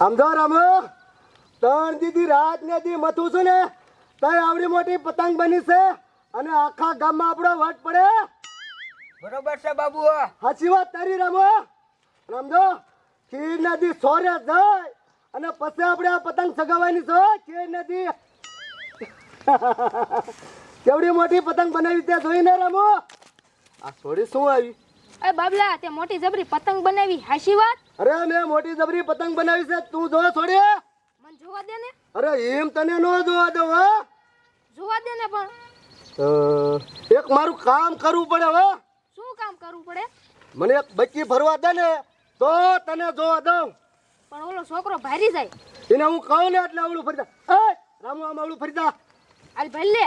સમજો રામો, ત્રણ દીદી રાત ને દી મથું છું ને તઈ આવડી મોટી પતંગ બની છે અને આખા ગામમાં આપણો વટ પડે. બરોબર છે બાબુ. સાચી વાત તારી રામો. સમજો ખીર નદી સોરે જાય અને પછી આપણે આ પતંગ સગાવવાની છે. ખીર નદી કેવડી મોટી પતંગ બનાવી તે જોઈને રામો. આ છોડી શું આવી? એ બાબલા, તે મોટી જબરી પતંગ બનાવી, હાચી વાત? અરે મેં મોટી જબરી પતંગ બનાવી છે, તું જો છોડી. મને જોવા દે ને. અરે એમ તને નો જોવા દઉં. હા જોવા દે ને. પણ એક મારું કામ કરવું પડે. હવે શું કામ કરવું પડે? મને એક બચ્ચી ભરવા દે ને તો તને જોવા દઉં. પણ ઓલો છોકરો ભારી જાય. એને હું કહું ને એટલે અવળું ફરી જા. એ રામુ આમ અવળું ફરી જા. હાલ ભાઈ લે.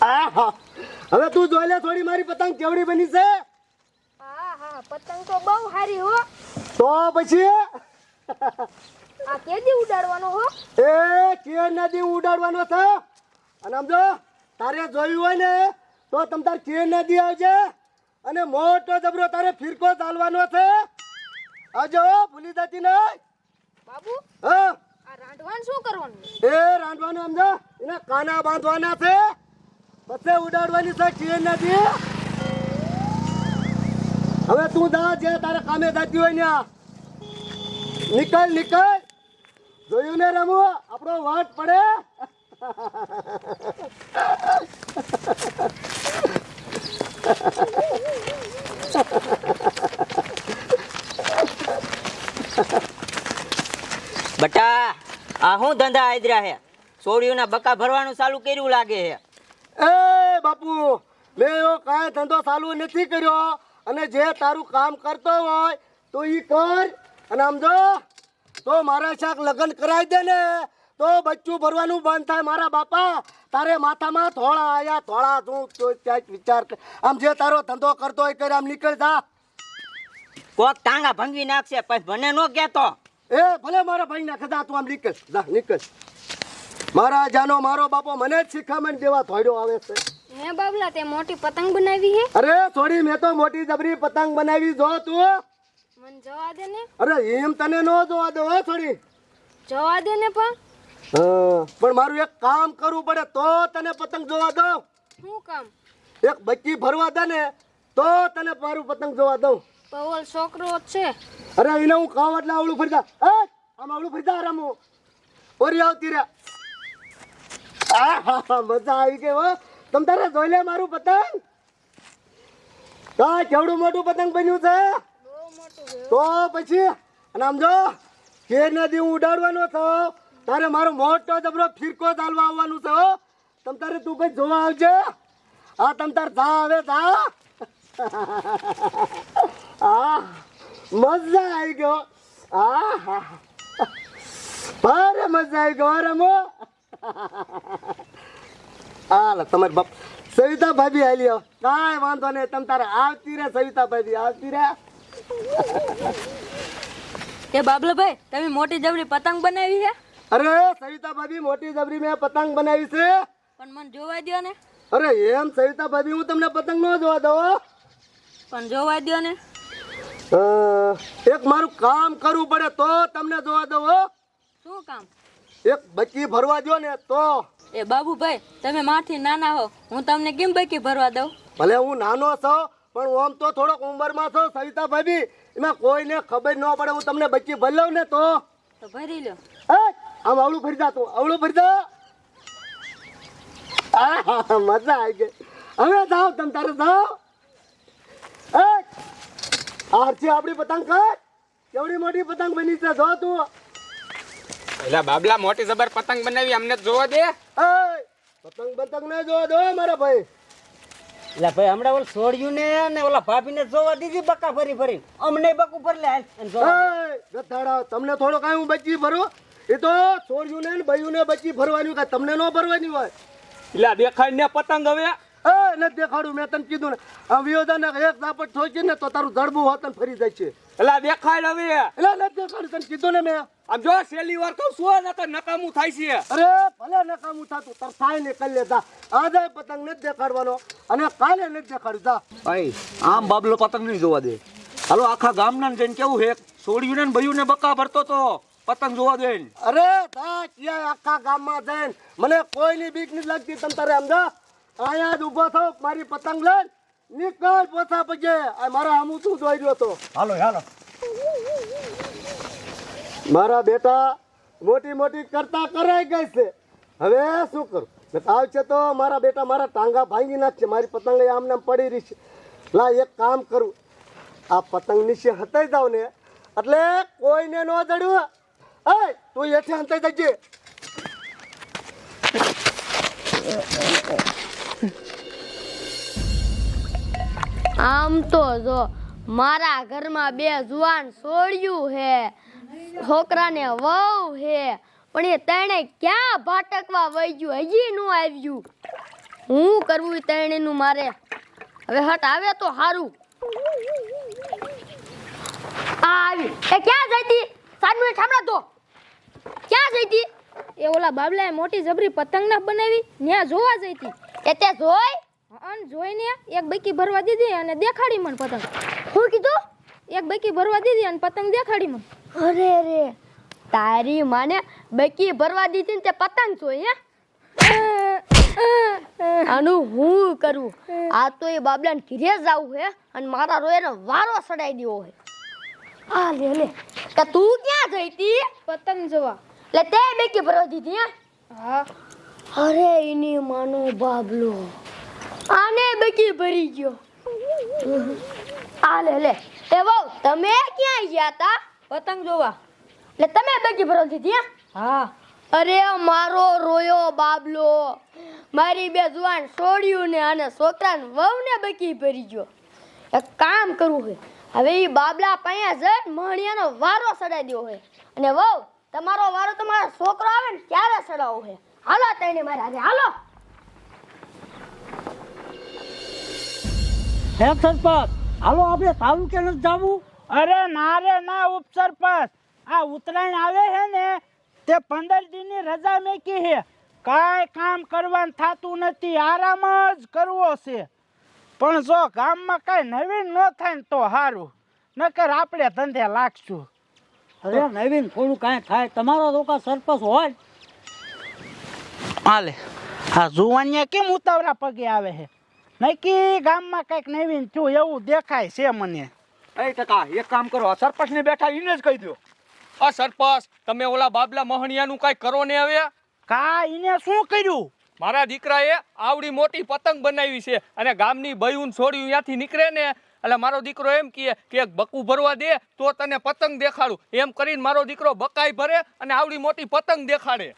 આહા, હવે તું જોઈ લે થોડી મારી પતંગ કેવડી બની છે. હા હા, પતંગ તો બહુ સારી હો. તો પછી આ કેદી ઉડાડવાનો હો? એ કેર નદી ઉડાડવાનો છે. અને આમ જો તારે જોયું હોય ને તો તમ તાર કેર નદી આવજે અને મોટો જબરો તારે ફિરકો ચાલવાનો છે. આવજો, ભૂલી જતી નહીં. બાબુ, હા આ રાંધવાનું શું કરવાનું? એ રાંધવાનું સમજો, એના કાના બાંધવાના છે પછી ઉડાડવાની છે કેર નદી. હવે તું જા જે તારે કામે જતી હોય ને નીકળ નીકળ. જોયું ને રમુ, આપણો વાટ પડે. બટા, આ શું ધંધા આદર્યા હે? સોડિયુંના બકા ભરવાનું ચાલુ કર્યું લાગે હે. એ બાપુ, મેં એવો કાંઈ ધંધો ચાલુ નથી કર્યો અને જે તારું કામ કરતો હોય તો ઈ કર. અને આમ જો તો મારા શાક લગ્ન કરાવી દે ને તો બચ્ચું ભરવાનું બંધ થાય. મારા બાપા, તારે માથામાં થોડા આયા થોડા તું તો ક્યાંક વિચાર કર. આમ જે તારો ધંધો કરતો હોય કરે. આમ નીકળ જા. કોક ટાંગા ભંગવી નાખશે પછી મને નો કહેતો. એ ભલે મારા ભાઈ ના ખજા, તું આમ નીકળ જા નીકળ. મારા જાનો મારો બાપો મને જ શિખામણ દેવા થોડ્યો આવે છે. હે બાબલા, તે મોટી પતંગ બનાવી હે? અરે થોડી મેં તો મોટી જબરી પતંગ બનાવી. જો તું. મને જોવા દે ને. અરે એમ તને નો જોવા દો. થોડી જોવા દે ને. પણ પણ મારું એક કામ કરવું પડે તો તને પતંગ જોવા દઉં. શું કામ? એક બચ્ચી ભરવા દે ને તો તને મારું પતંગ જોવા દઉં. પવલ છોકરો જ છે. અરે એને હું કહું એટલે આવડું ફરી જા. આમ આવડું ફરી જા રામુ. ઓરી આવતી રે. આહા, મજા આવી ગઈ હો. તમ તારે જોઈ લે મારું પતંગ. કા કેવડું મોટું પતંગ બન્યું છે. બહુ મોટું છે. તો પછી અને આમ જો કેર નદી હું ઉડાડવાનો છો તારે મારો મોટો જબરો ફિરકો ચાલવા આવવાનું છે. હો તમ તારે તું ભાઈ જોવા આવજે. હા તમ તાર જા હવે જા. આ મજા આવી ગયો. આ ભારે મજા આવી ગયો રમો. હાલ તમારી બાપ સવિતા ભાભી હાલી આવો. કાંઈ વાંધો નહીં. તમ તારે આવતી રે સવિતા ભાભી આવતી રે. એ બાબલાભાઈ, તમે મોટી જબરી પતંગ બનાવી છે? અરે સવિતા ભાભી, મોટી જબરી મેં પતંગ બનાવી છે. પણ મને જોવા દો ને. અરે એમ સવિતા ભાભી, હું તમને પતંગ ન જોવા દઉં. પણ જોવા દો ને. એક મારું કામ કરવું પડે તો તમને જોવા દઉં. હો શું કામ? એક બચ્ચી ભરવા દો ને તો. એ બાબુભાઈ, તમે માથી નાના હો, હું તમને કેમ બકી ભરવા દઉં? ભલે હું નાનો છું પણ આમ તો થોડોક ઉંમરમાં છું સવિતા ભાભી. એમાં કોઈને ખબર ન પડે. હું તમને બચ્ચી ભરી લઉં ને તો. ભરી લો. આમ અવળું ફરી જા તું. અવળું ફરી જા. આહા, મજા આવી ગઈ. હવે જાઓ તમ તારે જાઓ. આરથી આપણી પતંગ કર. કેવડી મોટી પતંગ બની છે જો તું. એલા બાબલા, મોટી જબર પતંગ બનાવી, અમને જોવા દે. પતંગ પતંગ ને જોવા દો મારા ભાઈ. એટલે ભાઈ હમણાં ઓલ સોડિયું ને ઓલા ભાભીને જોવા દીધી બકા ફરી ફરી. અમને બકુ ભરી લે હાલ અને જોવા દે. ગધાડા, તમને થોડો કાંઈ હું બચ્ચી ભરું. એ તો છોડ્યું ને બયું ને બચ્ચી ભરવાની કાંઈ તમને ન ભરવાની હોય. એલા દેખાય ને પતંગ હવે. નથી દેખાડું. મેં તને કીધું ને આ વિયોદાને એક ઝાપટ થોઈ ને તો તારું જડબું હોતન ફરી જાય છે. એલા દેખાય હવે. એટલે નથી દેખાડું. તને કીધું ને મેં. આમ જો છેલ્લી વાર કહું શું નકર નકામું થાય છે. અરે ભલે નકામું થતું તાર થાય ને કરી લે જા. આજે પતંગ નથી દેખાડવાનો અને કાલે નથી દેખાડ્યું જા. ભાઈ આમ બાબલો પતંગ નહીં જોવા દે. હાલો આખા ગામના જઈને કેવું હે છોડ્યું ને બયું ને બકા ભરતો તો પતંગ જોવા દે. અરે તા ક્યાંય આખા ગામમાં જઈને મને કોઈની બીક નથી લાગતી. તમ તારે સમજા અહીંયા જ ઊભો થો, મારી પતંગ લઈને નીકળ પોતા પગે. આ મારા આમું તું દોઈ રહ્યો તો. હાલો હાલો. મારા બેટા મોટી મોટી કરતા કરાઈ ગઈ છે, હવે શું કરું? આવશે તો મારા બેટા મારા ટાંગા ભાંગી નાખશે. મારી પતંગ આમને આમ પડી રહી છે. લા એક કામ કરું, આ પતંગ નીચે હતાઈ જાવ ને એટલે કોઈને ન દડ્યું. એ તું હેઠે હંતાઈ જજે. આમ તો જો મારા ઘરમાં બે જુવાન છોડ્યું હે, છોકરાને વહુ હે, પણ એ તણે ક્યાં ભાટકવા વહી ગયું, હજી નું આવ્યું. હું કરવું એ તણેનું મારે? હવે હટ આવે તો સારું. આવી એ ક્યાં જઈતી? 7 મિનિટ સાંભળો તો. ક્યાં જઈતી? એ ઓલા બાબલાએ મોટી જબરી પતંગ ના બનાવી, ન્યા જોવા જઈતી. એ તે જોઈ? અન જોઈને એક બૈકી ભરવા દીધી અને દેખાડી મને પતંગ. શું કીધું? એક બૈકી ભરવા દીધી અને પતંગ દેખાડી મને. અરે રે, તારી માને બૈકી ભરવા દીધી ને તે પતંગ જોઈ હે? આનું હું કરું? આ તો એ બાબલાને ઘીરે જાવું હે અને મારા રોયનો વારો સડાઈ દેવો હે. આ લે લે, કે તું ક્યાં જઈતી? પતંગ જોવા. લે તે બૈકી ભરવા દીધી હે? હા. અરે એની માનો બાબલો આને બૈકી ભરી ગયો. આ લે લે, એ વહુ તમે ક્યાં ગયા તા? પતંગ જોવા. લે તમે બૈકી ભરવા દીધી હે? હા. અરે મારો રોયો બાબલો, મારી બે જુવાન છોડ્યું ને અને છોકરાને વહુને બકી ભરી ગયો. એક કામ કરવું છે, હવે એ બાબલા પાયા જઈને મણિયાનો વારો સડાઈ દેવો છે. અને વહુ તમારો વારો તમારો છોકરો આવે ને ત્યારે સડાવો છે. હાલો તઈને મારે આજે હાલો. હે સરપંચ, હાલો આપણે તાલુકે નથી જાવું? અરે ના રે ના ઉપસરપંચ, આ ઉત્તરાયણ આવે છે ને તે 15 દિનની રજા મેકી છે. કાંઈ કામ કરવાનું થતું નથી, આરામ જ કરવો છે. પણ જો ગામમાં કાંઈ નવીન ન થાય ને તો સારું, નકર આપણે ધંધે લાગશું. અરે નવીન થોડું કાંઈ થાય, તમારો લોકો સરપંચ હોય. હાલે આ જુવાનિયા કેમ ઉતાવળા પગે આવે છે? નક્કી ગામમાં કંઈક નવીન થયું એવું દેખાય છે મને. એ ટકા એક કામ કરો, આ સરપંચ ને બેઠા એને જ કહી દો. આ સરપંચ તમે ઓલા બાબલા મહણિયાનું કાંઈ કરો ને હવે? કા એને શું કર્યું? મારા દીકરાએ આવડી મોટી પતંગ બનાવી છે અને ગામની બયું છોડ્યું ત્યાંથી નીકળે ને એટલે મારો દીકરો એમ કહે કે એક બકું ભરવા દે તો તને પતંગ દેખાડું. એમ કરીને મારો દીકરો બકાઈ ભરે અને આવડી મોટી પતંગ દેખાડે.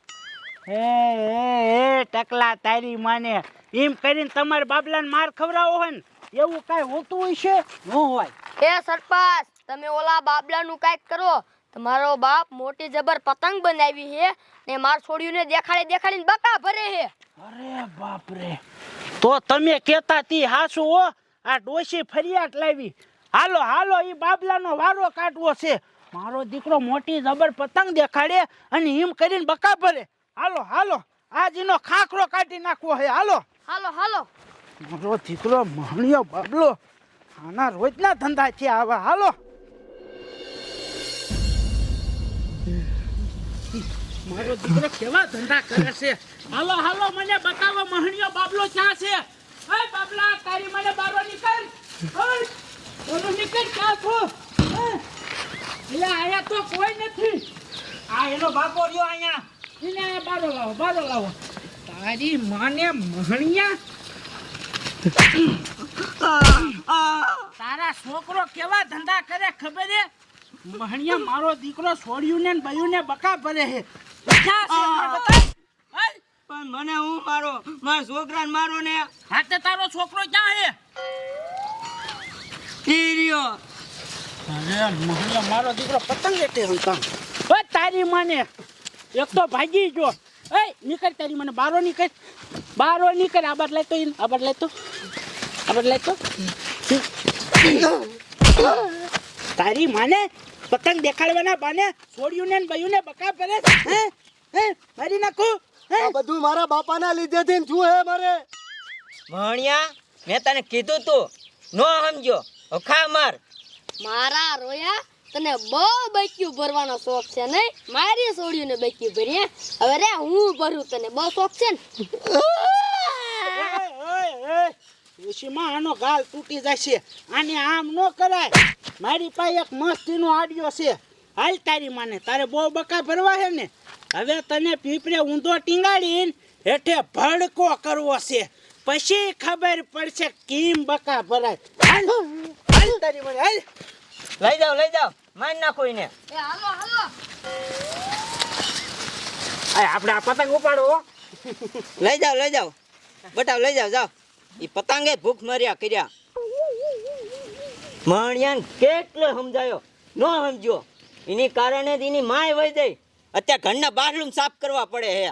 એ ટકલા તારી માને એમ કરીને તમારે બાબલાને માર ખવડાવો હોય ને એવું કાંઈ હોતું હોય છે? ન હોય. એ સરપંચ તમે ઓલા બાબલાનું કાંઈક કરો. તમારો બાપ મોટી જબર પતંગ બનાવી છે ને માર છોડ્યુંને દેખાડીને બકા ભરે છે. અરે બાપ રે, તો તમે કહેતા તી હાસુ હો. આ ડોશી ફરિયાદ લાવી. હાલો હાલો, એ બાબલાનો વારો કાઢવો છે. મારો દીકરો મોટી જબર પતંગ દેખાડે અને એમ કરીને બકા ભરે. હાલો હાલો, આજ એનો ખાખરો કાઢી નાખવો છે. હાલો હાલો હાલો. મારો દીકરો મહણિયો બાબલો, આના રોજના ધંધા છે આવા. હાલો મારો દીકરો કેવા ધંધા કરે છે. હાલો હાલો, મને બતાવો મહણિયો બાબલો ક્યાં છે? હે બાબલા, તારી મને બારો નીકળ. ઓય બોલો નીકળ, ક્યાં છો? એટલે આયા તો કોઈ નથી. આ એનો બાપો રહ્યો અહીંયા. એને બારો લાવો, બારો લાવો. તારી માને મહણિયા, તારા છોકરો કેવા ધંધા કરે ખબર હે? મહણિયા મારો દીકરો છોડ્યું ને બયું ને બકા ભરે છે. ક્યાં છે મને બતા. પણ મને હું મારો મારા છોકરાને મારો ને. હા તે તારો છોકરો ક્યાં છે? ટીરિયો. અરે મહણિયા મારો દીકરો પતંગ એટલે રમતા. ઓય તારી માને, એક તો ભાગી ગયો. એ નીકળ, તારી મને બારો નીકળ, બારો નીકળ. આ બાર લાય તો, આ બાર લાય તો, આ બાર લાય તો. તારી માને પતંગ દેખાડવાના બાને છોડ્યું ને બયું ને બકા ભરે. હે હે મારી નાખું. આ બધું મારા બાપાના લીધેથી ને શું હે મારે? ભણ્યા, મેં તને કીધું તું, નો સમજો. ખા માર. મારા રોયા તને બહુ બક્યું ભરવાનો શોખ છે નહીં? મારી સોડિયુંને બક્યું ભરી હે? હવે રે હું ભરું, તને બહુ શોખ છે ને? ઋષિમાં આનો ગાલ તૂટી જશે. આને આમ ન કરાય. મારી પાસે એક મસ્તીનો આડિયો છે. હાલ તારી માને, તારે બહુ બકા ભરવા છે ને? હવે તને પીપરે ઊંધો ટીંગાડીને હેઠે ભડકો કરવો છે. પછી ખબર પડશે કેમ બકા ભરાય. હાલ હાલ તારી માને, હાલ. લઈ જાઓ મારી નાખો એને. એ હાલો હાલો. આપણે આ પતંગ ઉપાડો હો. લઈ જાઓ બટાવ લઈ જાઓ ઈ પતંગે ભૂખ મર્યા કર્યા. મણિયાન કેટલો સમજાયો નો સમજ્યો. એની કારણે જ એની માય વહી ગઈ. અત્યારે ઘરના બાથરૂમ સાફ કરવા પડે હે.